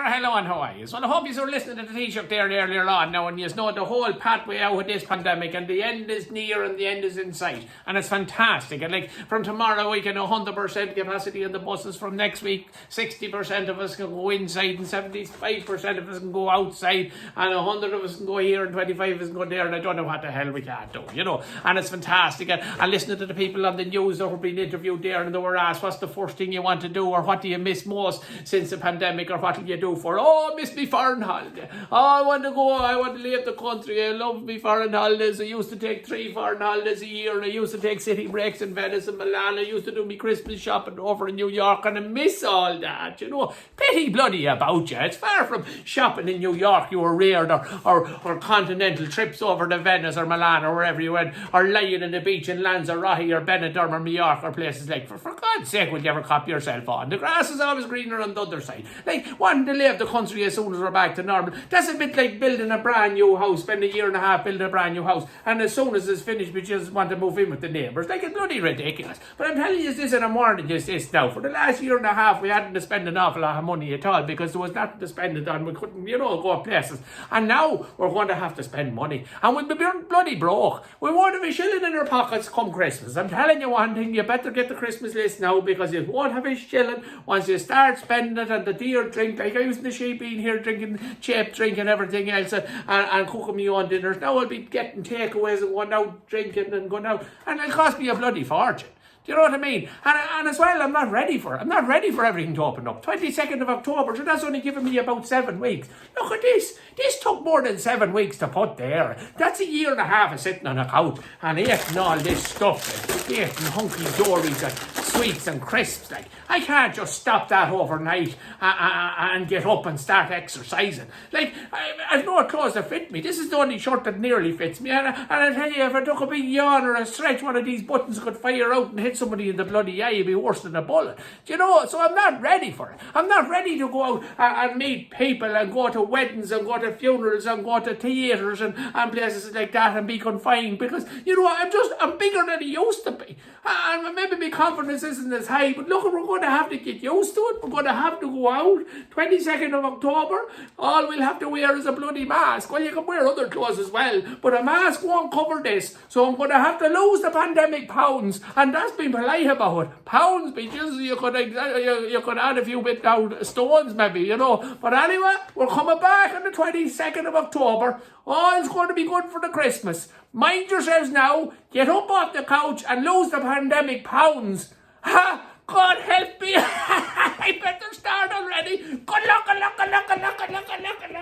Hello and how are you? So I hope you were listening to the Taoiseach there earlier on now, and you know the whole pathway out with this pandemic, and the end is near and the end is in sight, and it's fantastic. And like from tomorrow we can 100% capacity in the buses. From next week 60% of us can go inside and 75% of us can go outside, and 100 of us can go here and 25 of us can go there, and I don't know what the hell we can't do, and it's fantastic. And listening to the people on the news that were being interviewed there, and they were asked what's the first thing you want to do, or what do you miss most since the pandemic, or what will you do for? Oh, I miss me foreign holiday. Oh, I want to leave the country. I love me foreign holidays. I used to take 3 foreign holidays a year, and I used to take city breaks in Venice and Milan. I used to do me Christmas shopping over in New York, and I miss all that, Pity bloody about you. It's far from shopping in New York you were reared, or continental trips over to Venice or Milan or wherever you went, or lying on the beach in Lanzarote or Benidorm or Mallorca or places like, for God's sake, will you ever cop yourself on? The grass is always greener on the other side. Like, wanting to leave the country as soon as we're back to normal. That's a bit like building a brand new house, spend a year and a half building a brand new house, and as soon as it's finished we just want to move in with the neighbours. Like, it's bloody ridiculous. But I'm telling you this in a morning, just this now. For the last year and a half we hadn't to spend an awful lot of money at all, because there was nothing to spend it on. We couldn't, go places. And now we're going to have to spend money, and we'll be bloody broke. We won't have a shilling in our pockets come Christmas. I'm telling you one thing, you better get the Christmas list now, because you won't have a shilling once you start spending it on the dear drink. Like I used to sheep being here drinking cheap drink and everything else, and cooking my own dinners. Now I'll be getting takeaways and going out drinking and going out, and it'll cost me a bloody fortune. Do you know what I mean? And as well, I'm not ready for it. I'm not ready for everything to open up. 22nd of October, so that's only giving me about 7 weeks. Look at this. This took more than 7 weeks to put there. That's a year and a half of sitting on a couch and eating all this stuff. Like, eating hunky-dories and sweets and crisps. Like, I can't just stop that overnight and get up and start exercising. Like, I've no clothes that fit me. This is the only shirt that nearly fits me. And I tell you, if I took a big yawn or a stretch, one of these buttons could fire out and hit somebody in the bloody eye. It'd be worse than a bullet. So I'm not ready for it. I'm not ready to go out and meet people and go to weddings and go to funerals and go to theatres and places like that and be confined, because, I'm bigger than I used to be. And maybe my confidence isn't as high, but look, we're going to have to get used to it. We're going to have to go out. 22nd of October, all we'll have to wear is a bloody mask. Well, you can wear other clothes as well, but a mask won't cover this. So I'm going to have to lose the pandemic pounds, and that's been polite about it. Pounds, because you could add a few bit down stones maybe, But anyway, we're coming back on the 22nd of October. Oh, it's going to be good for the Christmas. Mind yourselves now. Get up off the couch and lose the pandemic pounds. Ha! God help me. I better start already. Good luck, good luck, good luck, good luck, good luck, good luck, good luck.